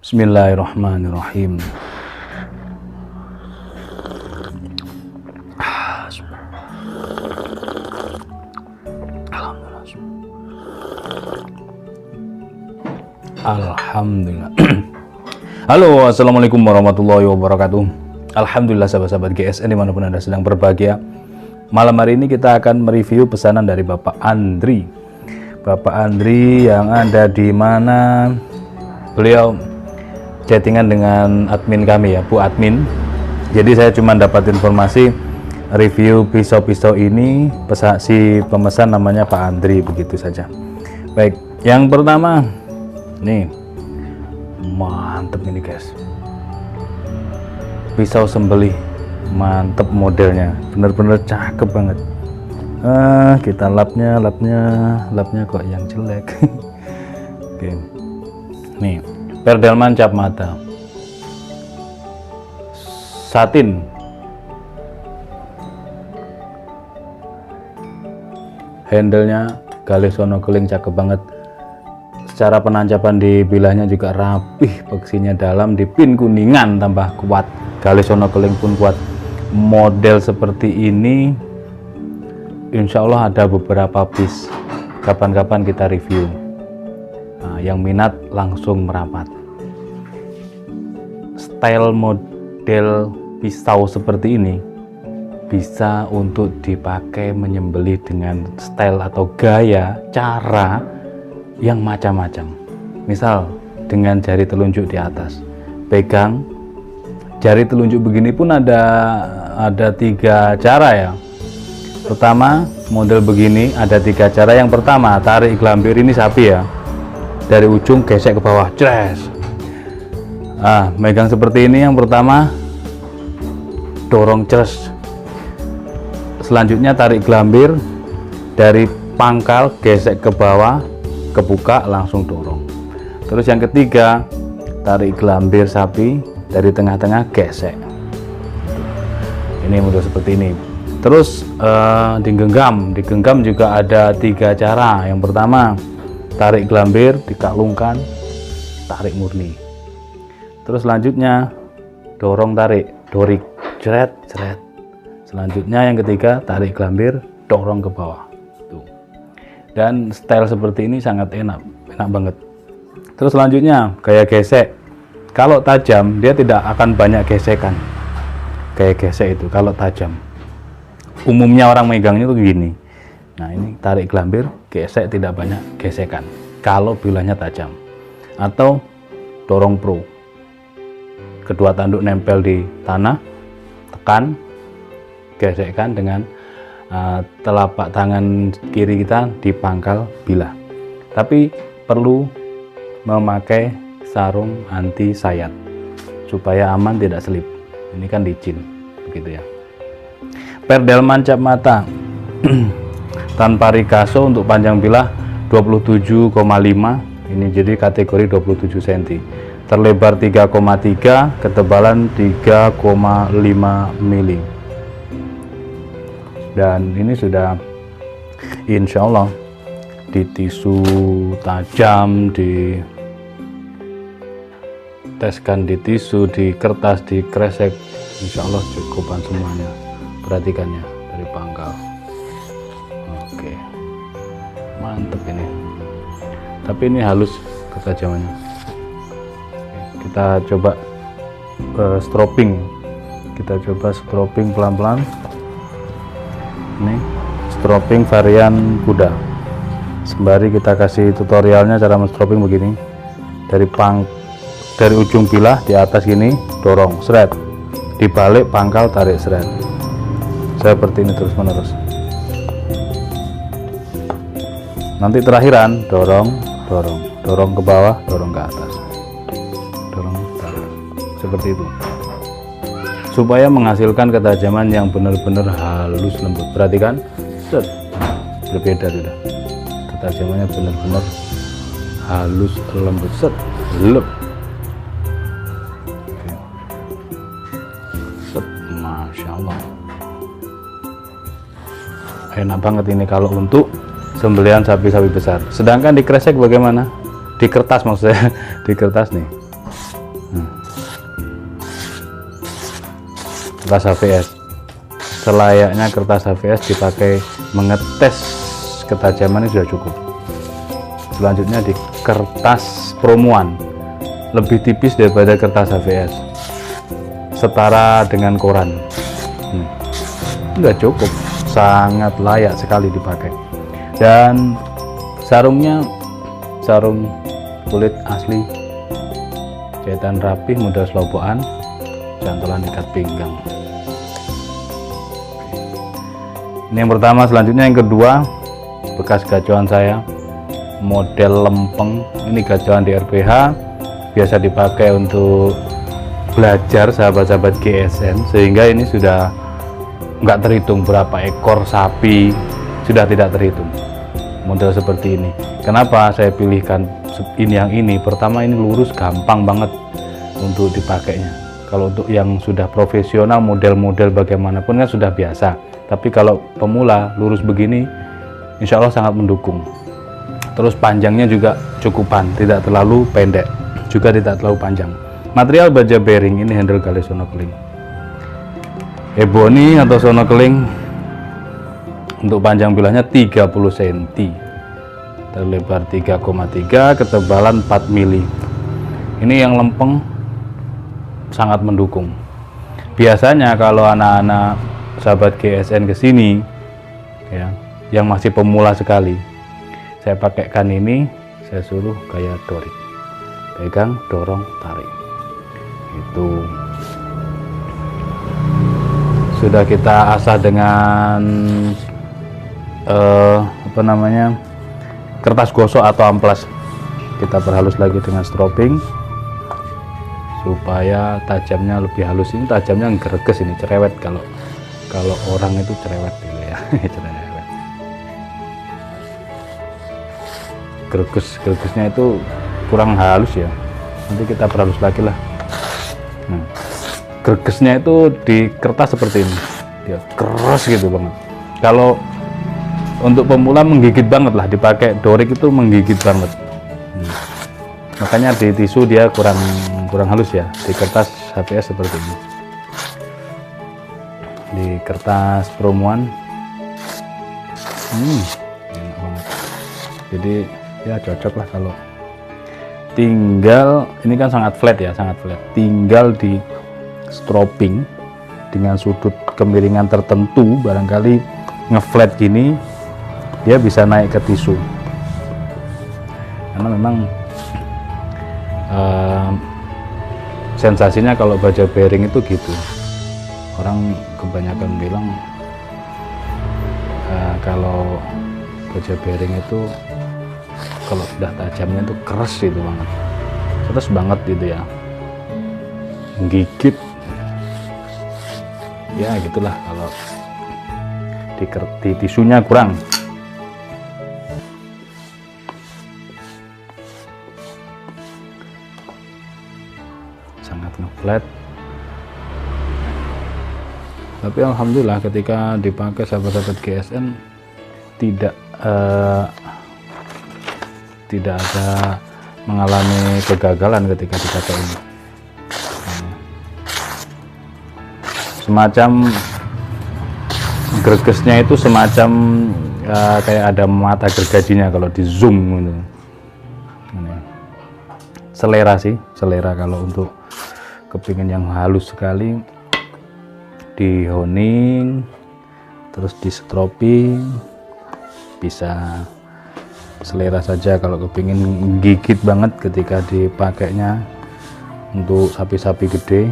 Bismillahirrahmanirrahim. Alhamdulillah. Halo, assalamualaikum warahmatullahi wabarakatuh. Alhamdulillah sahabat-sahabat GSN dimanapun Anda sedang berbahagia. Malam hari ini kita akan mereview pesanan dari Bapak Andri. Bapak Andri yang ada di mana? Beliau chattingan dengan admin kami ya, Bu Admin. Jadi saya cuma dapat informasi review pisau-pisau ini, si pemesan namanya Pak Andri, begitu saja. Baik, yang pertama nih, mantep ini guys, pisau sembelih, mantep modelnya, bener-bener cakep banget. Kita lapnya kok yang jelek. Oke, nih perdelman cap mata, satin, handle-nya galis sono keling, cakep banget. Secara penancapan di bilahnya juga rapih, beksinya dalam, di pin kuningan tambah kuat, galis sono keling pun kuat. Model seperti ini insya Allah ada beberapa piece, kapan-kapan kita review. Nah, yang minat langsung merapat. Style model pisau seperti ini bisa untuk dipakai menyembelih dengan style atau gaya, cara yang macam-macam. Misal dengan jari telunjuk di atas, pegang jari telunjuk begini pun ada 3 cara ya. Pertama, model begini ada 3 cara. Yang pertama, tarik gelambir ini sapi ya, dari ujung gesek ke bawah, cres. Megang seperti ini. Yang pertama, dorong cres. Selanjutnya tarik gelambir dari pangkal, gesek ke bawah, kebuka, langsung dorong. Terus yang ketiga, tarik gelambir sapi dari tengah-tengah, gesek. Ini model seperti ini. Terus digenggam juga ada 3 cara. Yang pertama, tarik gelambir, dikalungkan, tarik murni. Terus selanjutnya dorong, tarik, dorik, jeret. Selanjutnya yang ketiga, tarik gelambir, dorong ke bawah. Tuh. Dan style seperti ini sangat enak banget. Terus selanjutnya gaya gesek. Kalau tajam dia tidak akan banyak gesekan. Gaya gesek itu kalau tajam, umumnya orang megangnya tuh gini. Nah, ini tarik gelambir, gesek, tidak banyak gesekan kalau bilahnya tajam. Atau dorong pro, kedua tanduk nempel di tanah, tekan, gesekkan dengan telapak tangan kiri kita di pangkal bilah. Tapi perlu memakai sarung anti sayat supaya aman, tidak selip. Ini kan licin begitu ya. Perdelman cap mata tanpa rikaso untuk panjang bilah 27,5. Ini jadi kategori 27 cm, terlebar 3,3, ketebalan 3,5 mili. Dan ini sudah insya Allah di tisu tajam, di teskan di tisu, di kertas, di kresek, insya Allah cukupan semuanya. Perhatikannya dari pangkal. Oke, mantep ini. Tapi ini halus ketajamannya. Kita coba stropping. Kita coba stropping pelan-pelan. Ini stropping varian kuda. Sembari kita kasih tutorialnya cara men-stropping begini. Dari ujung bilah di atas gini, dorong, seret. Dibalik pangkal, tarik, seret. Seperti ini terus menerus. Nanti terakhiran dorong ke bawah, dorong ke atas, dorong, tarik. Seperti itu. Supaya menghasilkan ketajaman yang benar-benar halus lembut. Perhatikan, set, berbeda sudah. Ketajamannya benar-benar halus lembut, set, lep. Masya Allah, enak banget ini kalau untuk sembelihan sapi-sapi besar. Sedangkan di kresek bagaimana? Di kertas maksudnya, di kertas nih. kertas HVS. Selayaknya kertas HVS dipakai mengetes ketajaman ini sudah cukup. Selanjutnya di kertas promoan, lebih tipis daripada kertas HVS, setara dengan koran. Udah cukup, sangat layak sekali dipakai. Dan sarungnya sarung kulit asli, jahitan rapih, mudah selobokan, cantolan ikat pinggang. Ini yang pertama. Selanjutnya yang kedua, bekas gacoan saya, model lempeng. Ini gacoan di RPH, biasa dipakai untuk belajar sahabat-sahabat GSN, sehingga ini sudah nggak terhitung berapa ekor sapi, sudah tidak terhitung. Model seperti ini. Kenapa saya pilihkan ini? Yang ini pertama, ini lurus, gampang banget untuk dipakainya. Kalau untuk yang sudah profesional, model-model bagaimanapun kan sudah biasa, tapi kalau pemula lurus begini insya Allah sangat mendukung. Terus panjangnya juga cukupan, tidak terlalu pendek, juga tidak terlalu panjang. Material baja bearing, ini handle gali sonokeling ebony atau sonokeling. Untuk panjang bilahnya 30 cm, terlebar 3,3, ketebalan 4 mili. Ini yang lempeng sangat mendukung. Biasanya kalau anak-anak sahabat GSN kesini ya, yang masih pemula sekali, saya pakaikan ini, saya suruh gaya dorik, pegang, dorong, tarik. Itu sudah kita asah dengan kertas gosok atau amplas. Kita perhalus lagi dengan strobing supaya tajamnya lebih halus. Ini tajamnya greges, ini cerewet, kalau orang itu cerewet gitu ya. Cerewet, gregesnya itu kurang halus ya, nanti kita perhalus lagi lah. Gregesnya itu di kertas seperti ini, dia keras gitu banget. Kalau untuk pemula menggigit banget lah, dipakai dorik itu menggigit banget. Makanya di tisu dia kurang halus ya. Di kertas HVS seperti ini. Di kertas promoan, enak banget. Jadi ya cocok lah. Kalau tinggal, ini kan sangat flat ya, sangat flat. Tinggal di strobing dengan sudut kemiringan tertentu, barangkali ngeflat gini, dia bisa naik ke tisu. Karena memang sensasinya kalau baja bearing itu gitu. Orang kebanyakan bilang kalau baja bearing itu kalau sudah tajamnya itu keras gitu banget, keras banget gitu ya, menggigit ya gitulah. Kalau di tisunya kurang. Sangat ngeflat, tapi alhamdulillah ketika dipakai sahabat-sahabat GSN tidak ada mengalami kegagalan ketika dipakai ini. Semacam gregesnya itu semacam kayak ada mata gergajinya kalau di zoom gitu. Selera sih, selera. Kalau untuk kepingin yang halus sekali, di honing terus di strobing, bisa selera saja. Kalau kepingin gigit banget ketika dipakainya untuk sapi-sapi gede,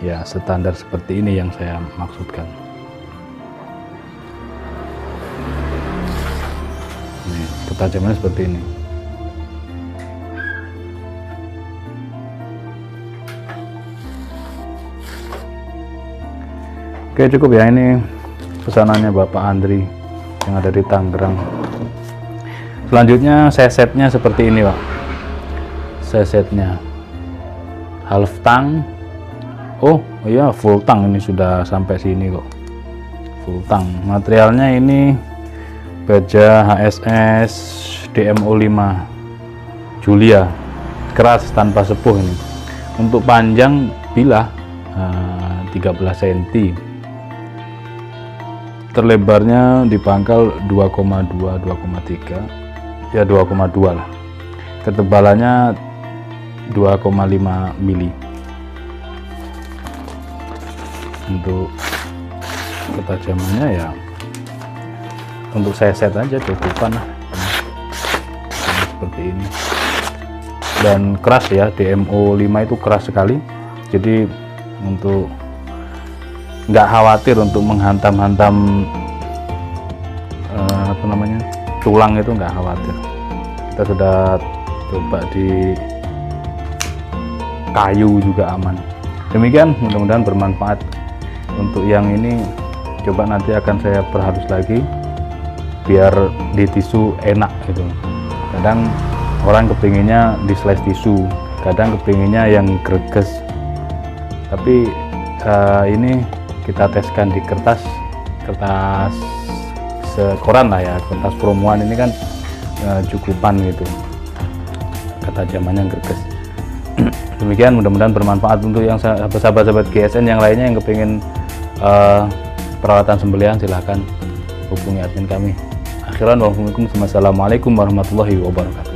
ya standar seperti ini yang saya maksudkan. Nih, ketajamannya seperti ini. Oke, cukup ya. Ini pesanannya Bapak Andri yang ada di Tangerang. Selanjutnya sesetnya seperti ini, Pak. Sesetnya half tang. Oh iya, full tang. Ini sudah sampai sini kok, full tang. Materialnya ini baja HSS DMO 5 Julia, keras tanpa sepuh. Ini Untuk panjang bilah 13 cm, terlebarnya di pangkal 2,2 2,3 ya 2,2 lah, ketebalannya 2,5 mili. Untuk ketajamannya ya untuk saya set aja cukupan lah, seperti ini. Dan keras ya, DMO 5 itu keras sekali, jadi untuk nggak khawatir untuk menghantam-hantam tulang itu nggak khawatir. Kita sudah coba di kayu juga aman. Demikian, mudah-mudahan bermanfaat. Untuk yang ini coba nanti akan saya perhalus lagi biar di tisu enak gitu. Kadang orang kepinginnya di slice tisu, kadang kepinginnya yang greges, tapi ini kita teskan di kertas sekoran lah ya, kertas promoan ini kan cukupan gitu, ketajamannya greges. Demikian, mudah-mudahan bermanfaat untuk yang sahabat-sahabat GSN yang lainnya yang kepingin peralatan sembelihan, silahkan hubungi admin kami. Akhiran, wassalamualaikum warahmatullahi wabarakatuh.